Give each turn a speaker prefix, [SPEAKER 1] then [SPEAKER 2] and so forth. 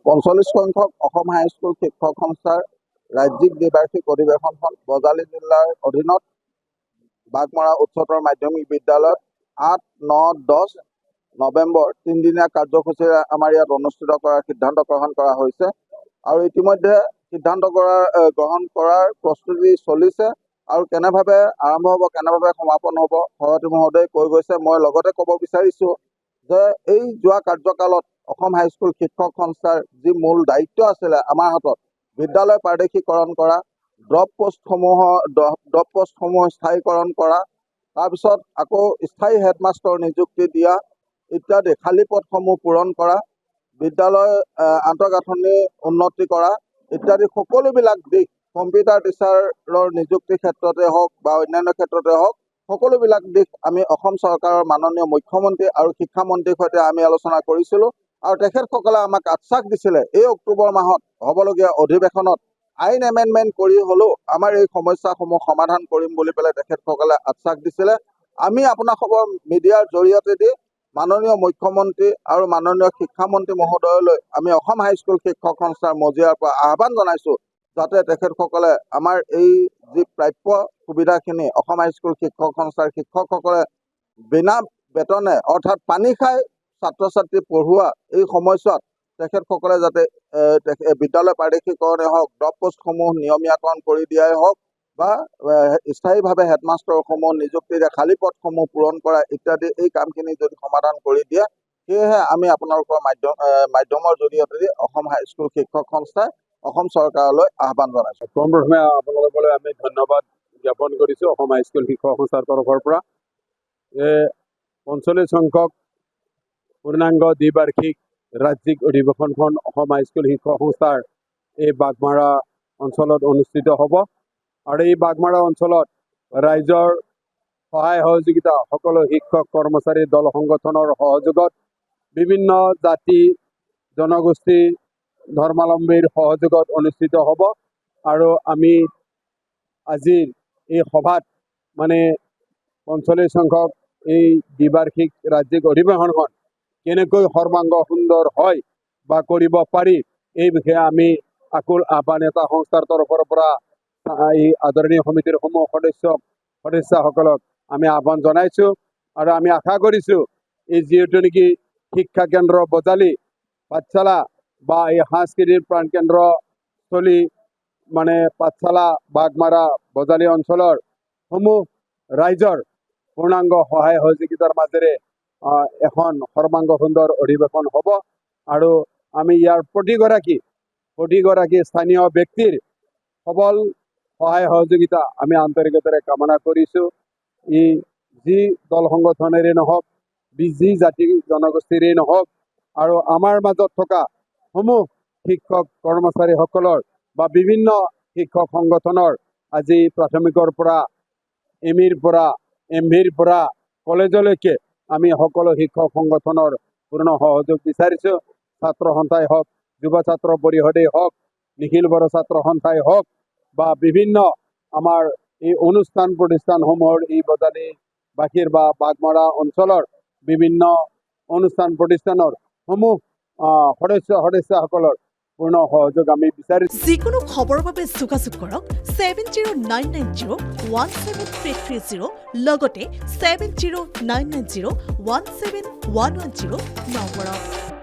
[SPEAKER 1] 45 সংখ্যক অসম হাইস্কুল শিক্ষক সংস্থাৰ ৰাজ্যিক দ্বিবাৰ্ষিক অধিৱেশনখন বজালী জিলাৰ অধীনত বাঘমৰা উচ্চতৰ মাধ্যমিক বিদ্যালয়ত 8, 9, 10 নৱেম্বৰ 3 দিনীয়া কাৰ্যসূচীৰে আমাৰ ইয়াত অনুষ্ঠিত কৰাৰ সিদ্ধান্ত গ্ৰহণ কৰা হৈছে আৰু ইতিমধ্যে সিদ্ধান্ত গ্ৰহণ কৰাৰ প্ৰস্তুতি চলিছে আৰু কেনেভাৱে আৰম্ভ হ'ব কেনেভাৱে সমাপন হ'ব সভাপতি মহোদয়ে কৈ গৈছে। মই লগতে ক'ব বিচাৰিছোঁ যে এই যোৱা কাৰ্যকালত অসম হাইস্কুল শিক্ষক সংস্থাৰ যি মূল দায়িত্ব আছিলে আমাৰ হাতত বিদ্যালয় প্ৰাদেশিকৰণ কৰা, ড্ৰপ পোষ্টসমূহ স্থায়ীকৰণ কৰা, তাৰপিছত আকৌ স্থায়ী হেডমাষ্টৰ নিযুক্তি দিয়া ইত্যাদি খালী পদসমূহ পূৰণ কৰা, বিদ্যালয় আন্তঃগাঁথনি উন্নতি কৰা ইত্যাদি সকলোবিলাক দিশ কম্পিউটাৰ টিচাৰৰ নিযুক্তিৰ ক্ষেত্ৰতে হওক বা অন্যান্য ক্ষেত্ৰতে হওক সকলোবিলাক দিশ আমি অসম চৰকাৰৰ মাননীয় মুখ্যমন্ত্ৰী আৰু শিক্ষামন্ত্ৰীৰ সৈতে আমি আলোচনা কৰিছিলোঁ আৰু তেখেতসকলে আমাক আশ্বাস দিছিলে এই অক্টোবৰ মাহত হ'বলগীয়া অধিৱেশনত আইন এমেণ্ডমেণ্ট কৰি হ'লেও আমাৰ এই সমস্যাসমূহ সমাধান কৰিম বুলি পেলাই তেখেতসকলে আশ্বাস দিছিলে। আমি আপোনালোকৰ মিডিয়াৰ জৰিয়তে মাননীয় মুখ্যমন্ত্ৰী আৰু মাননীয় শিক্ষামন্ত্ৰী মহোদয়লৈ আমি অসম হাইস্কুল শিক্ষক সংস্থাৰ মজিয়াৰ পৰা আহ্বান জনাইছোঁ যাতে তেখেতসকলে আমাৰ এই যি প্ৰাপ্য সুবিধাখিনি অসম হাইস্কুল শিক্ষক সংস্থাৰ শিক্ষকসকলে বিনা বেতনে অৰ্থাৎ পানী খাই ছাত্ৰ ছাত্ৰী পঢ়ুৱা এই সময়ছোৱাত তেখেতসকলে যাতে বিদ্যালয় প্ৰাদেশিকৰণে হওক ড্ৰপ পোষ্টসমূহ নিয়মীয়াকৰণ কৰি দিয়াই হওক বা স্থায়ীভাৱে হেডমাষ্টৰসমূহ নিযুক্তি দিয়া খালী পদসমূহ পূৰণ কৰা ইত্যাদি এই কামখিনি যদি সমাধান কৰি দিয়ে সেয়েহে আমি আপোনালোকৰ মাধ্যমৰ জৰিয়তে অসম হাইস্কুল শিক্ষক সংস্থাই অসম চৰকাৰলৈ আহ্বান জনাইছোঁ।
[SPEAKER 2] পোনপ্ৰথমে আপোনালোকলৈ আমি ধন্যবাদ জ্ঞাপন কৰিছোঁ অসম হাইস্কুল শিক্ষক সংস্থাৰ তৰফৰ পৰা। 45 সংখ্যক পূৰ্ণাংগ দ্বিবাৰ্ষিক ৰাজ্যিক অধিৱেশনখন অসম হাইস্কুল শিক্ষক সংস্থাৰ এই বাঘমাৰা অঞ্চলত অনুষ্ঠিত হ'ব আৰু এই বাঘমাৰা অঞ্চলত ৰাইজৰ সহায় সহযোগিতা সকলো শিক্ষক কৰ্মচাৰী দল সংগঠনৰ সহযোগত বিভিন্ন জাতি জনগোষ্ঠী ধৰ্মাৱলম্বীৰ সহযোগত অনুষ্ঠিত হ'ব আৰু আমি আজিৰ এই সভাত মানে 45 সংখ্যক এই দ্বিবাৰ্ষিক ৰাজ্যিক অধিৱেশনখন কেনেকৈ সৰ্বাংগ সুন্দৰ হয় বা কৰিব পাৰি এই বিষয়ে আমি আকুল আহ্বান এটা সংস্থাৰ তৰফৰ পৰা এই আদৰণীয় সমিতিৰ সমূহ সদস্যসকলক আমি আহ্বান জনাইছোঁ আৰু আমি আশা কৰিছোঁ এই যিহেতু নেকি শিক্ষা কেন্দ্ৰ বজালী পাঠশালা বা এই সাংস্কৃতিক প্ৰাণকেন্দ্ৰস্থলী মানে পাঠশালা বাঘমাৰা বজালী অঞ্চলৰ সমূহ ৰাইজৰ পূৰ্ণাংগ সহায় সহযোগিতাৰ মাজেৰে এখন সৰ্বাংগ সুন্দৰ অধিৱেশন হ'ব আৰু আমি ইয়াৰ প্ৰতিগৰাকী স্থানীয় ব্যক্তিৰ সবল সহায় সহযোগিতা আমি আন্তৰিকতাৰে কামনা কৰিছোঁ। ই যি দল সংগঠনেৰে নহওক যি জাতি জনগোষ্ঠীৰে নহওক আৰু আমাৰ মাজত থকা সমূহ শিক্ষক কৰ্মচাৰীসকলৰ বা বিভিন্ন শিক্ষক সংগঠনৰ আজি প্ৰাথমিকৰ পৰা এমইৰ পৰা এমভিৰ পৰা কলেজলৈকে আমি সকলো শিক্ষক সংগঠনৰ পূৰ্ণ সহযোগ বিচাৰিছোঁ। ছাত্ৰ সন্থাই হওক যুৱ ছাত্ৰ পৰিষদেই হওক নিখিল বড়ো ছাত্ৰ সন্থাই হওক বা বিভিন্ন আমাৰ এই অনুষ্ঠান প্ৰতিষ্ঠানসমূহৰ এই বজালীবাসীৰ বা বাঘমৰা অঞ্চলৰ বিভিন্ন অনুষ্ঠান প্ৰতিষ্ঠানৰ সমূহ সদস্যসকলৰ পূৰ্ণ সহযোগ আমি বিচাৰিছোঁ।
[SPEAKER 3] যিকোনো খবৰৰ বাবে যোগাযোগ কৰক 7099017330 লগতে 7099017110 নম্বৰত।